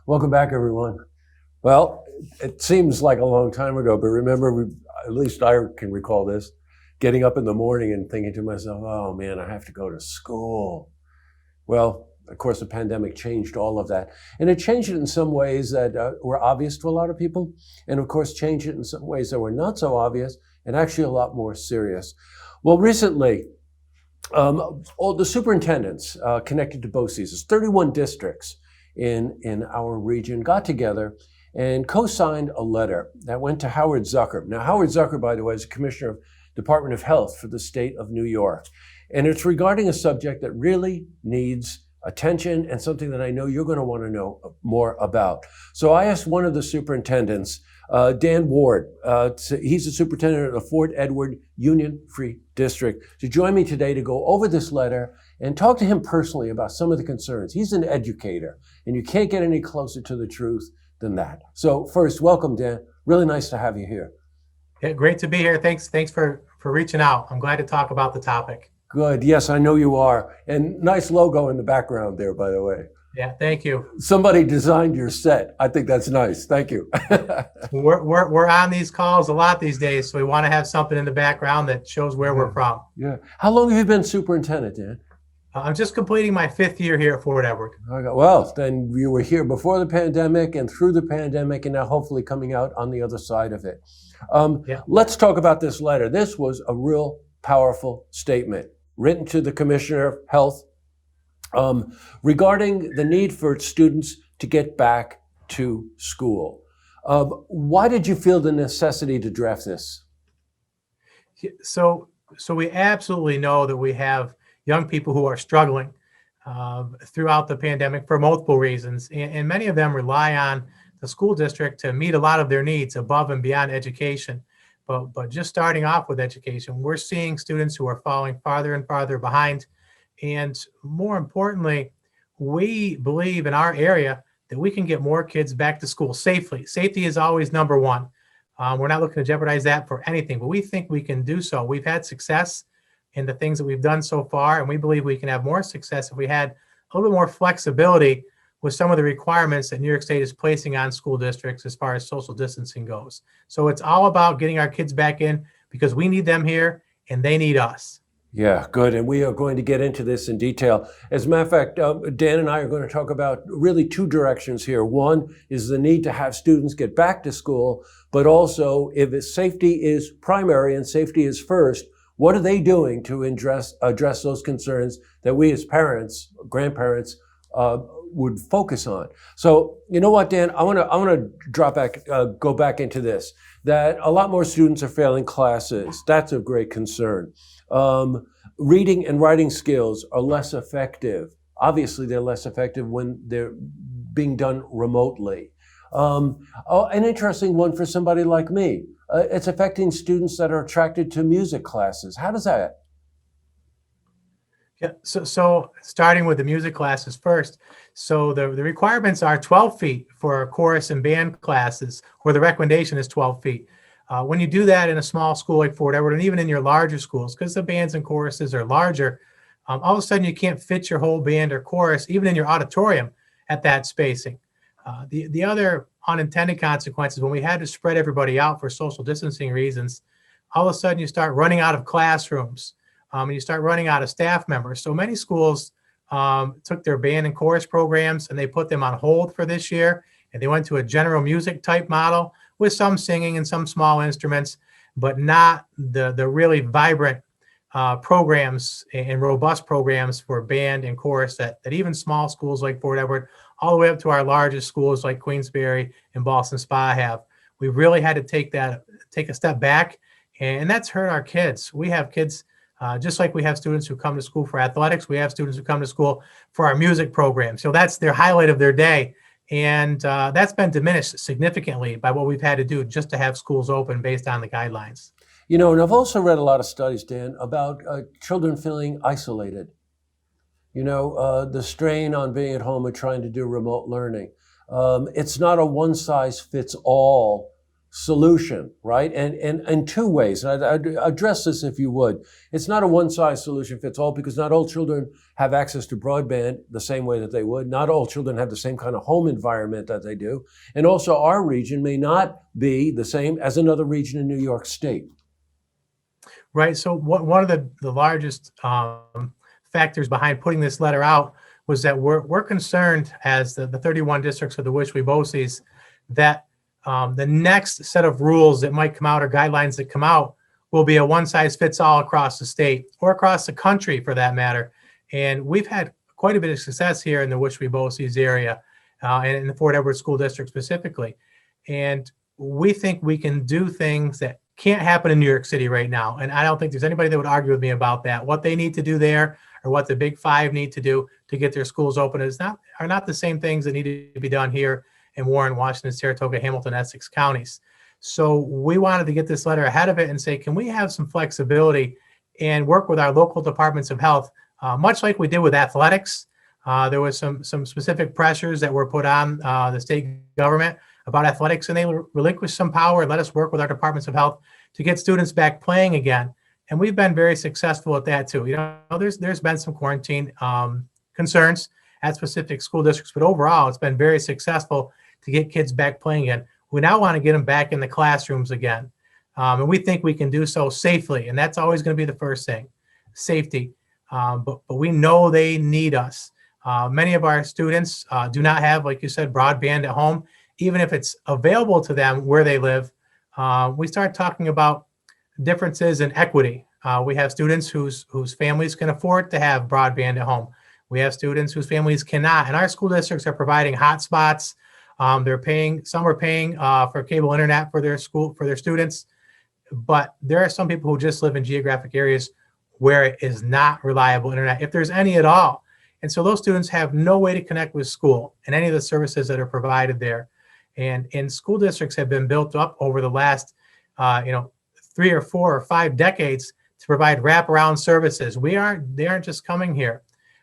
Welcome back, everyone. Well, it seems like a long time ago, but remember, at least I can recall this, getting up in the morning and thinking to myself, oh man, I have to go to school. Well, of course, the pandemic changed all of that. And it changed it in some ways that were obvious to a lot of people, and of course, changed it in some ways that were not so obvious and actually a lot more serious. Well, recently, all the superintendents connected to BOCES, 31 districts in our region, got together and co-signed a letter that went to Howard Zucker. Now, Howard Zucker, by the way, is Commissioner of Department of Health for the state of New York. And it's regarding a subject that really needs attention and something that I know you're going to want to know more about. So I asked one of the superintendents, Dan Ward, he's the superintendent of the Fort Edward Union Free District, to join me today to go over this letter and talk to him personally about some of the concerns. He's an educator, and you can't get any closer to the truth than that. So first, welcome, Dan. Really nice to have you here. Yeah, great to be here. Thanks for reaching out. I'm glad to talk about the topic. Good. Yes, I know you are. And nice logo in the background there, by the way. Yeah, thank you. Somebody designed your set. I think that's nice. Thank you. We're on these calls a lot these days, so we want to have something in the background that shows where we're from. Yeah. How long have you been superintendent, Dan? I'm just completing my 5th year here at Fort Edward. Okay. Well, then you were here before the pandemic and through the pandemic, and now hopefully coming out on the other side of it. Let's talk about this letter. This was a real powerful statement written to the Commissioner of Health regarding the need for students to get back to school. Why did you feel the necessity to draft this? So we absolutely know that we have young people who are struggling throughout the pandemic for multiple reasons, and many of them rely on the school district to meet a lot of their needs above and beyond education. But just starting off with education, we're seeing students who are falling farther and farther behind. And more importantly, we believe in our area that we can get more kids back to school safely. Safety is always number one. We're not looking to jeopardize that for anything, but we think we can do so. We've had success in the things that we've done so far, and we believe we can have more success if we had a little bit more flexibility with some of the requirements that New York State is placing on school districts as far as social distancing goes. So it's all about getting our kids back in because we need them here and they need us. Yeah, good. And we are going to get into this in detail. As a matter of fact, Dan and I are going to talk about really two directions here. One is the need to have students get back to school, but also if safety is primary and safety is first, what are they doing to address those concerns that we as parents, grandparents, would focus on? So, you know what, Dan, I want to go back into this, that a lot more students are failing classes. That's of great concern. Reading and writing skills are less effective. Obviously, they're less effective when they're being done remotely. An interesting one for somebody like me. It's affecting students that are attracted to music classes. How does that? Yeah, so starting with the music classes first. So the requirements are 12 feet for chorus and band classes, where the recommendation is 12 feet. When you do that in a small school like Fort Edward, and even in your larger schools, because the bands and choruses are larger, all of a sudden you can't fit your whole band or chorus, even in your auditorium, at that spacing. The other unintended consequences, when we had to spread everybody out for social distancing reasons, all of a sudden you start running out of classrooms. And you start running out of staff members. So many schools took their band and chorus programs and they put them on hold for this year. And they went to a general music type model with some singing and some small instruments, but not the really vibrant programs and robust programs for band and chorus that even small schools like Fort Edward, all the way up to our largest schools like Queensbury and Boston Spa have. We really had to take a step back, and that's hurt our kids. We have kids. Just like we have students who come to school for athletics, we have students who come to school for our music program. So that's their highlight of their day. And that's been diminished significantly by what we've had to do just to have schools open based on the guidelines. You know, and I've also read a lot of studies, Dan, about children feeling isolated. You know, the strain on being at home and trying to do remote learning. It's not a one-size-fits-all solution, right? And in two ways. I'd address this if you would. It's not a one size solution fits all because not all children have access to broadband the same way that they would. Not all children have the same kind of home environment that they do. And also our region may not be the same as another region in New York State. Right. So one of the largest factors behind putting this letter out was that we're concerned as the 31 districts of the Wishy-Bocies that the next set of rules that might come out or guidelines that come out will be a one size fits all across the state or across the country for that matter. And we've had quite a bit of success here in the Wishy-Bocies area and in the Fort Edward School District specifically. And we think we can do things that can't happen in New York City right now. And I don't think there's anybody that would argue with me about that. What they need to do there or what the Big Five need to do to get their schools open are not the same things that need to be done here in Warren, Washington, Saratoga, Hamilton, Essex counties. So we wanted to get this letter ahead of it and say, can we have some flexibility and work with our local departments of health, much like we did with athletics. There was some specific pressures that were put on the state government about athletics, and they relinquished some power and let us work with our departments of health to get students back playing again. And we've been very successful at that too. There's been some quarantine concerns at specific school districts, but overall it's been very successful to get kids back playing again. We now want to get them back in the classrooms again. And we think we can do so safely. And that's always going to be the first thing, safety. But we know they need us. Many of our students do not have, like you said, broadband at home. Even if it's available to them where they live, we start talking about differences in equity. We have students whose families can afford to have broadband at home. We have students whose families cannot. And our school districts are providing hotspots. Some are paying for cable internet for their students. But there are some people who just live in geographic areas where it is not reliable internet, if there's any at all. And so those students have no way to connect with school and any of the services that are provided there. And school districts have been built up over the last, 3 or 4 or 5 decades to provide wraparound services. They aren't just coming here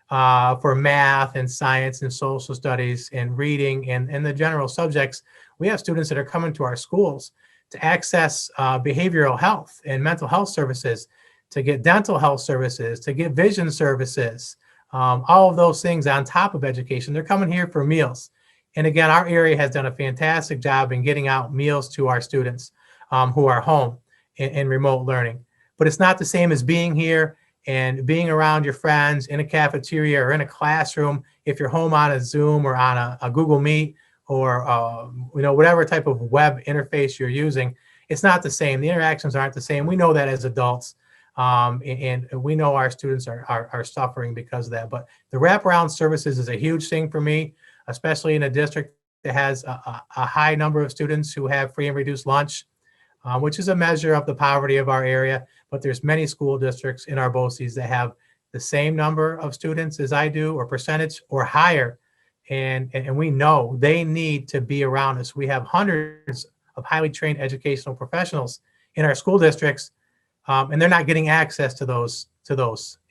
for math and science and social studies and reading and the general subjects. We have students that are coming to our schools to access behavioral health and mental health services, to get dental health services, to get vision services, all of those things on top of education. They're coming here for meals. And again, our area has done a fantastic job in getting out meals to our students who are home in remote learning. But it's not the same as being here and being around your friends in a cafeteria or in a classroom if you're home on a Zoom or on a Google Meet or whatever type of web interface you're using. It's not the same. The interactions aren't the same. We know that as adults. And we know our students are suffering because of that. But the wraparound services is a huge thing for me, especially in a district that has a high number of students who have free and reduced lunch, which is a measure of the poverty of our area. But there's many school districts in our BOCES that have the same number of students as I do, or percentage or higher. And we know they need to be around us. We have hundreds of highly trained educational professionals in our school districts, and they're not getting access to those.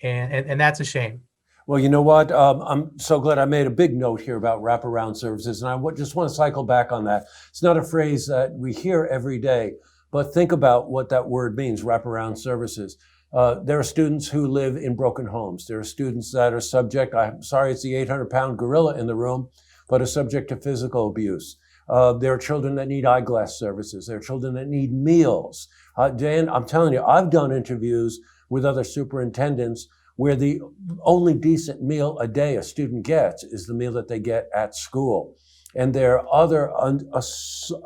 And that's a shame. Well, you know what? I'm so glad I made a big note here about wraparound services. And I just want to cycle back on that. It's not a phrase that we hear every day, but think about what that word means, wraparound services. There are students who live in broken homes. There are students that are subject, I'm sorry, it's the 800-pound gorilla in the room, but are subject to physical abuse. There are children that need eyeglass services. There are children that need meals. Dan, I'm telling you, I've done interviews with other superintendents where the only decent meal a day a student gets is the meal that they get at school. And there are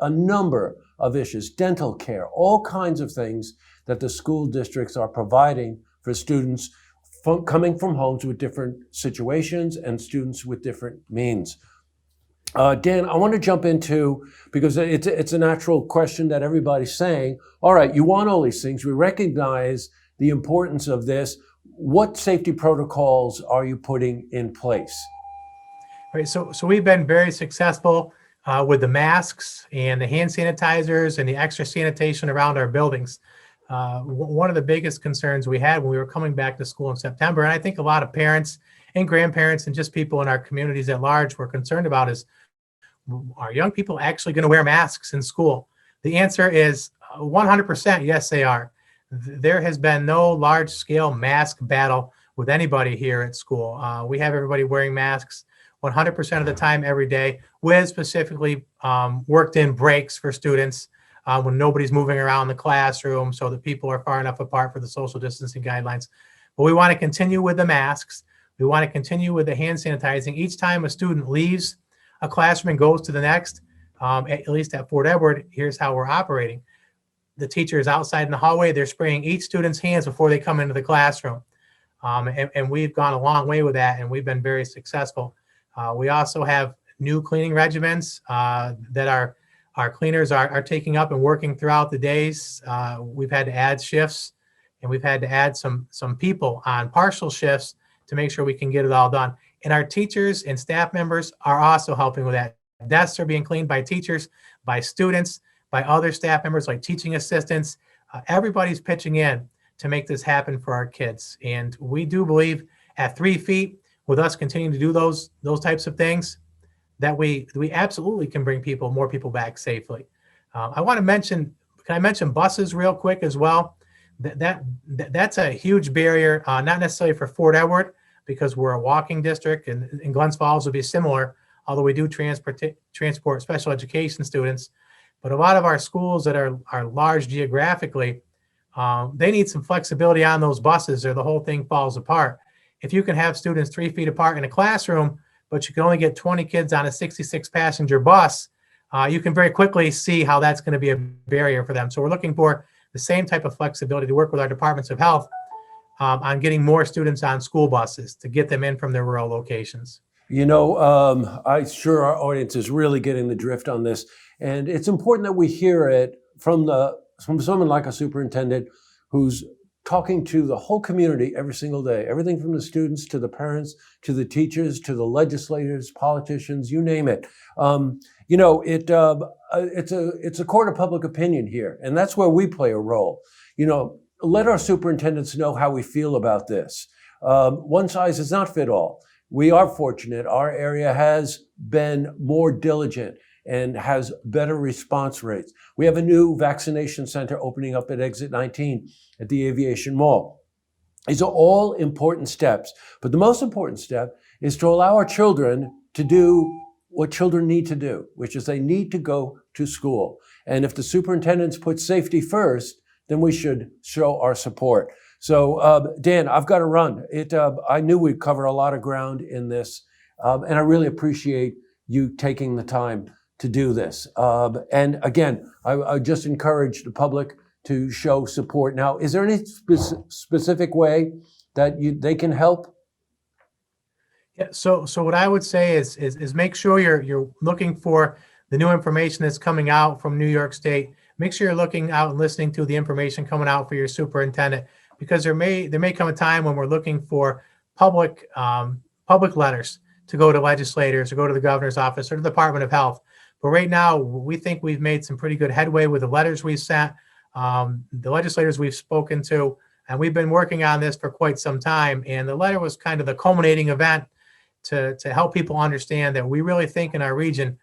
a number of issues, dental care, all kinds of things that the school districts are providing for students coming from homes with different situations and students with different means. Dan, I want to jump into, because it's a natural question that everybody's saying, all right, you want all these things. We recognize the importance of this. What safety protocols are you putting in place? Right, so we've been very successful with the masks and the hand sanitizers and the extra sanitation around our buildings. One of the biggest concerns we had when we were coming back to school in September, and I think a lot of parents and grandparents and just people in our communities at large were concerned about, is, are young people actually going to wear masks in school? The answer is 100% yes, they are. There has been no large scale mask battle with anybody here at school. We have everybody wearing masks 100% of the time every day. Wiz specifically worked in breaks for students when nobody's moving around the classroom so that people are far enough apart for the social distancing guidelines. But we want to continue with the masks. We want to continue with the hand sanitizing. Each time a student leaves a classroom and goes to the next, at least at Fort Edward, here's how we're operating. The teacher is outside in the hallway. They're spraying each student's hands before they come into the classroom. And we've gone a long way with that, and we've been very successful. We also have new cleaning regimens that our cleaners are taking up and working throughout the days. We've had to add shifts, and we've had to add some people on partial shifts to make sure we can get it all done. And our teachers and staff members are also helping with that. Desks are being cleaned by teachers, by students, by other staff members like teaching assistants. Everybody's pitching in to make this happen for our kids. And we do believe at 3 feet, with us continuing to do those types of things, that we absolutely can bring more people back safely. I want to mention, can I mention buses real quick as well? That's a huge barrier, not necessarily for Fort Edward, because we're a walking district, and Glens Falls would be similar, although we do transport special education students. But a lot of our schools that are large geographically, they need some flexibility on those buses or the whole thing falls apart. If you can have students 3 feet apart in a classroom, but you can only get 20 kids on a 66 passenger bus, you can very quickly see how that's going to be a barrier for them. So we're looking for the same type of flexibility to work with our departments of health on getting more students on school buses to get them in from their rural locations. You know, I'm sure our audience is really getting the drift on this, and it's important that we hear it from someone like a superintendent who's talking to the whole community every single day, everything from the students to the parents, to the teachers, to the legislators, politicians, you name it. You know, it's a court of public opinion here, and that's where we play a role. You know, let our superintendents know how we feel about this. One size does not fit all. We are fortunate. Our area has been more diligent and has better response rates. We have a new vaccination center opening up at Exit 19 at the Aviation Mall. These are all important steps, but the most important step is to allow our children to do what children need to do, which is they need to go to school. And if the superintendents put safety first, then we should show our support. So, Dan, I've got to run. I knew we'd covered a lot of ground in this, and I really appreciate you taking the time to do this. And again, I just encourage the public to show support. Now, is there any specific way that they can help? Yeah. So what I would say is make sure you're looking for the new information that's coming out from New York State. Make sure you're looking out and listening to the information coming out for your superintendent, because there may come a time when we're looking for public letters to go to legislators or go to the governor's office or the Department of Health. But right now, we think we've made some pretty good headway with the letters we've sent, the legislators we've spoken to, and we've been working on this for quite some time. And the letter was kind of the culminating event to help people understand that we really think in our region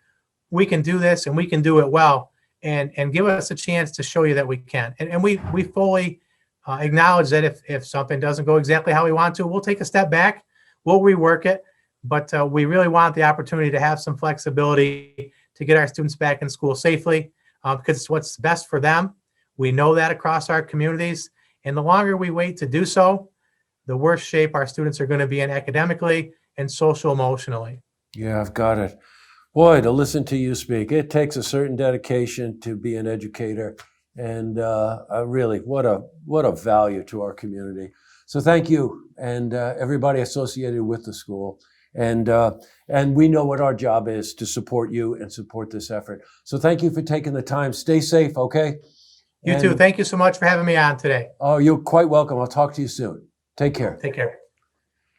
we can do this and we can do it well, and give us a chance to show you that we can. And we fully acknowledge that if something doesn't go exactly how we want to, we'll take a step back, we'll rework it. But we really want the opportunity to have some flexibility to get our students back in school safely, because it's what's best for them. We know that across our communities. And the longer we wait to do so, the worse shape our students are going to be in academically and social emotionally. Yeah, I've got it. Boy, to listen to you speak, it takes a certain dedication to be an educator. And really, what a value to our community. So thank you and everybody associated with the school. And we know what our job is, to support you and support this effort. So thank you for taking the time. Stay safe, okay? You too. Thank you so much for having me on today. Oh, you're quite welcome. I'll talk to you soon. Take care. Take care.